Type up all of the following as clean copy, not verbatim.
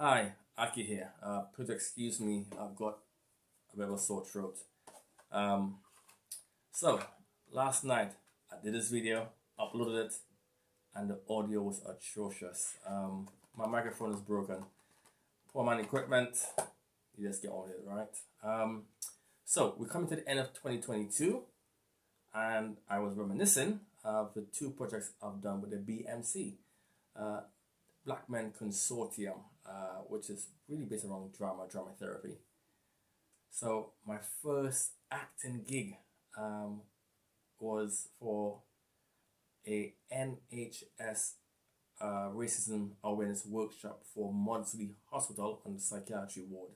Hi, Aki here. Please excuse me, I've got a bit of a sore throat. Um, so, last night I did this video, uploaded it, and the audio was atrocious. My microphone is broken. Poor man equipment, you just get on with it, right? So, we're coming to the end of 2022, and I was reminiscing of the two projects I've done with the BMC. Uh, Black Men Consortium, which is really based around drama therapy. So my first acting gig um, was for a NHS racism awareness workshop for Maudsley Hospital on the psychiatry ward.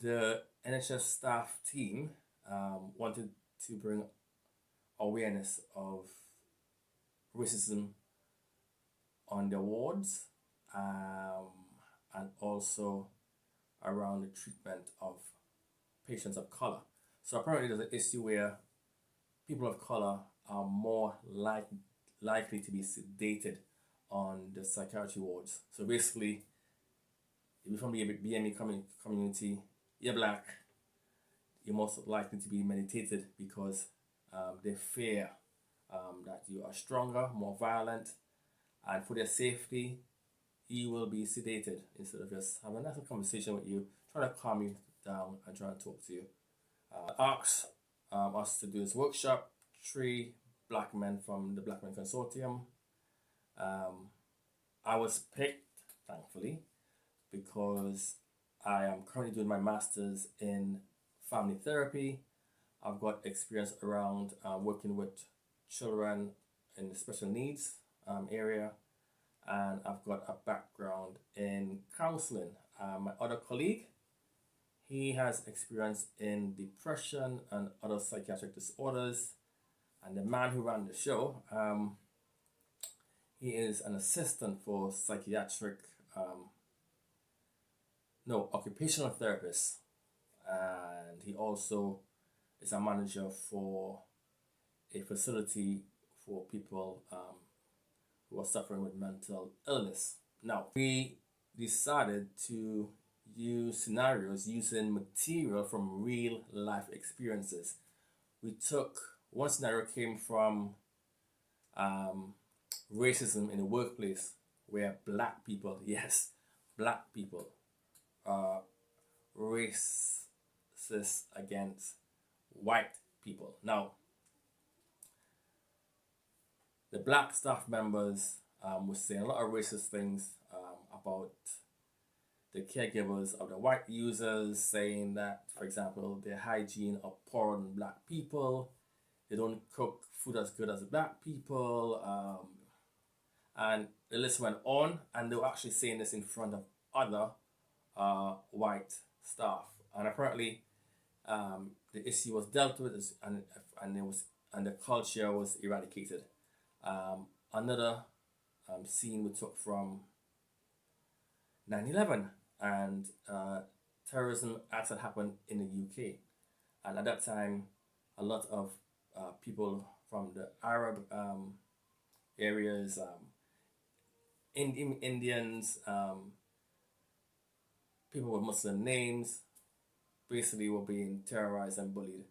The NHS staff team wanted to bring awareness of racism on their wards um, and also around the treatment of patients of color. So apparently there's an issue where people of color are more likely to be sedated on the psychiatry wards. So basically, if you're from the BME community, you're black, you're most likely to be meditated because they fear that you are stronger, more violent, and for their safety, you will be sedated instead of just having a nice conversation with you, trying to calm you down and trying to talk to you. Asked us to do this workshop. Three black men from the Black Men Consortium. Um, I was picked, thankfully, because I am currently doing my master's in family therapy. I've got experience around working with children in the special needs area, and I've got a background in counseling. My other colleague, he has experience in depression and other psychiatric disorders. And the man who ran the show, he is an assistant for psychiatric, no, occupational therapist. And he also is a manager for a facility for people who are suffering with mental illness. Now, we decided to use scenarios using material from real life experiences. We took one scenario came from racism in the workplace where black people, yes, black people are racist against white people. Now, the black staff members were saying a lot of racist things about the caregivers of the white users, saying that, for example, their hygiene are poorer than black people, they don't cook food as good as the black people, and the list went on, and they were actually saying this in front of other white staff, and apparently the issue was dealt with, and the culture was eradicated. Another scene we took from 9/11 and terrorism acts that happened in the UK, and at that time, a lot of people from the Arab areas, Indians, people with Muslim names, basically were being terrorized and bullied.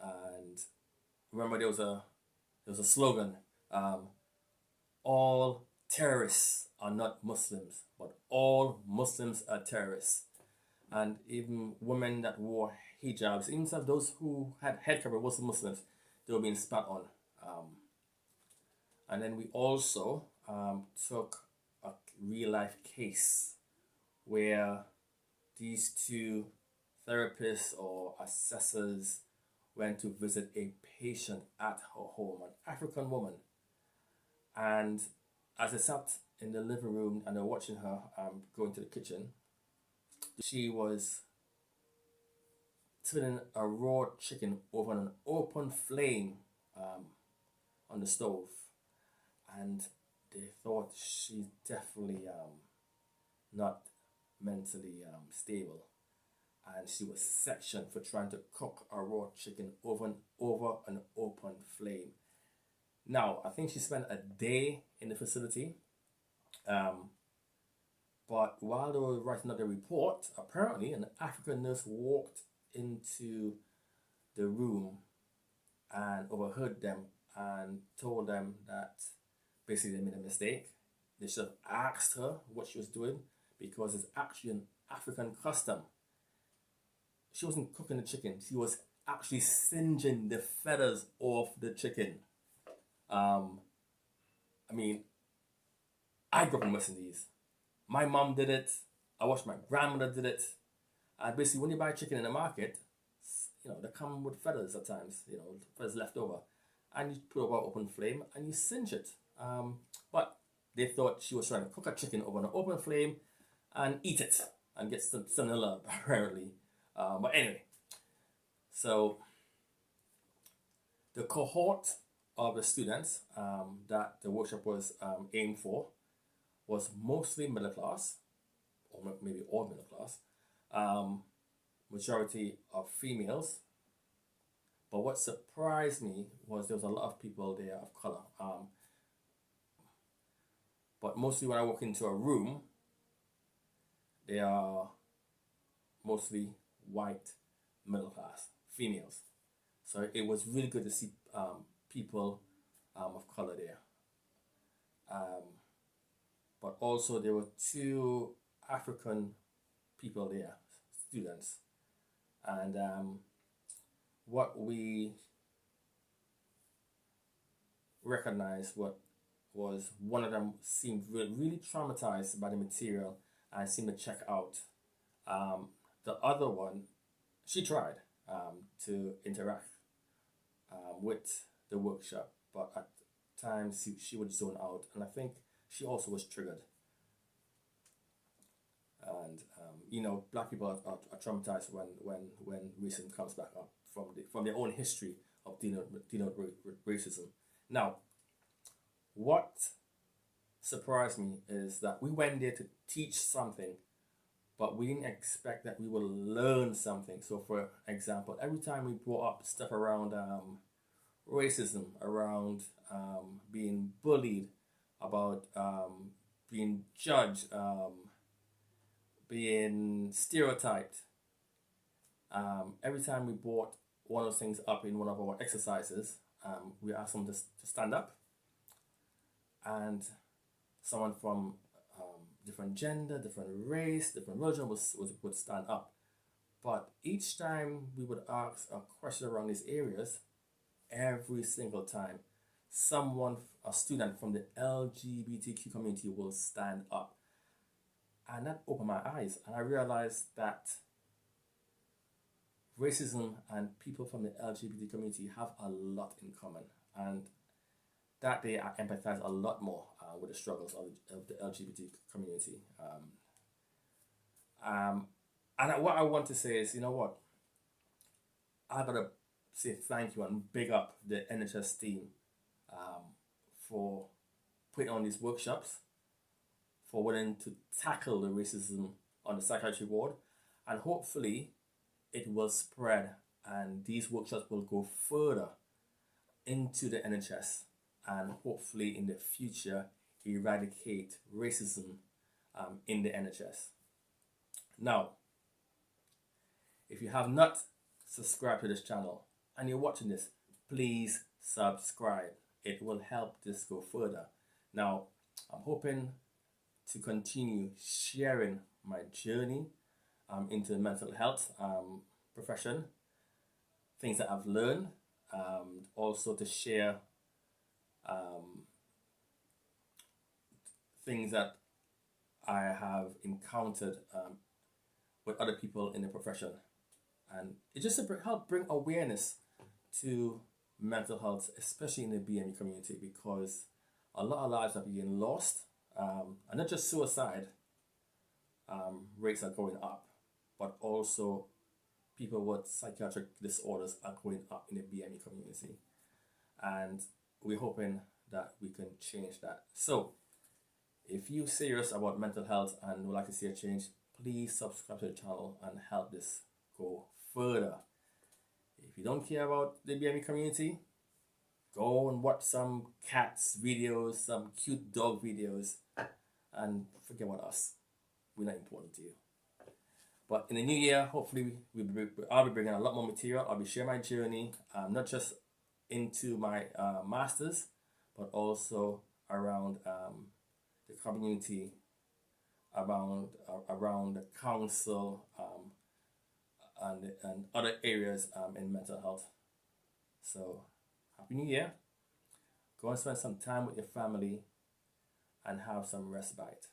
And remember, there was a slogan: "All terrorists are not Muslims, but all Muslims are terrorists." And even women that wore hijabs, even some of those who had head cover was Muslims, they were being spat on. And then we also took a real life case where these two therapists or assessors went to visit a patient at her home, an African woman. And as they sat in the living room and they're watching her go into the kitchen, she was turning a raw chicken over an open flame on the stove. And they thought she's definitely not mentally stable. And she was sectioned for trying to cook a raw chicken over an open flame. Now, I think she spent a day in the facility. But while they were writing out the report, apparently an African nurse walked into the room and overheard them and told them that basically they made a mistake. They should have asked her what she was doing because it's actually an African custom. She wasn't cooking the chicken, she was actually singeing the feathers off the chicken. Um, I mean, I grew up in West Indies. My mom did it. I watched my grandmother did it. And basically, when you buy chicken in the market, they come with feathers at times. Feathers left over, and you put it over open flame and you singe it. But they thought she was trying to cook a chicken over an open flame and eat it and get some salmonella apparently. But anyway, so the cohort of the students that the workshop was aimed for was mostly middle class, or maybe all middle class, majority of females. But what surprised me was there was a lot of people there of color. But mostly when I walk into a room, they are mostly white, middle class, females. So it was really good to see people of color there. But also there were 2 African people there, students. And what we recognized was one of them seemed really traumatized by the material and seemed to check out. The other one, she tried to interact with the workshop, but at times she would zone out, and I think she also was triggered. And black people are traumatized when racism comes back up from their own history of dealing with racism. Now, what surprised me is that we went there to teach something, but we didn't expect that we will learn something. So, for example, every time we brought up stuff around racism, around being bullied, about being judged, being stereotyped, every time we brought one of those things up in one of our exercises, we asked them to stand up, and someone from different gender, different race, different religion would stand up. But each time we would ask a question around these areas, every single time, a student from the LGBTQ community will stand up. And that opened my eyes, and I realized that racism and people from the LGBT community have a lot in common, and that day I empathize a lot more with the struggles of the LGBT community. And what I want to say is, I gotta say thank you and big up the NHS team for putting on these workshops, for willing to tackle the racism on the psychiatry ward, and hopefully it will spread and these workshops will go further into the NHS and hopefully in the future eradicate racism in the NHS. Now, if you have not subscribed to this channel and you're watching this, please subscribe. It will help this go further. Now, I'm hoping to continue sharing my journey into the mental health profession, things that I've learned, also to share things that I have encountered with other people in the profession. And it just to help bring awareness to mental health, especially in the BME community, because a lot of lives are being lost, and not just suicide rates are going up, but also people with psychiatric disorders are going up in the BME community. And we're hoping that we can change that. So if you're serious about mental health and would like to see a change, please subscribe to the channel and help this go further. If you don't care about the BME community, go and watch some cats videos, some cute dog videos, and forget about us. we're not important to you. But in the new year, hopefully, I'll be bringing a lot more material. I'll be sharing my journey, not just into my masters, but also around the community, around the council, and other areas in mental health. So, Happy New Year. Go and spend some time with your family and have some respite.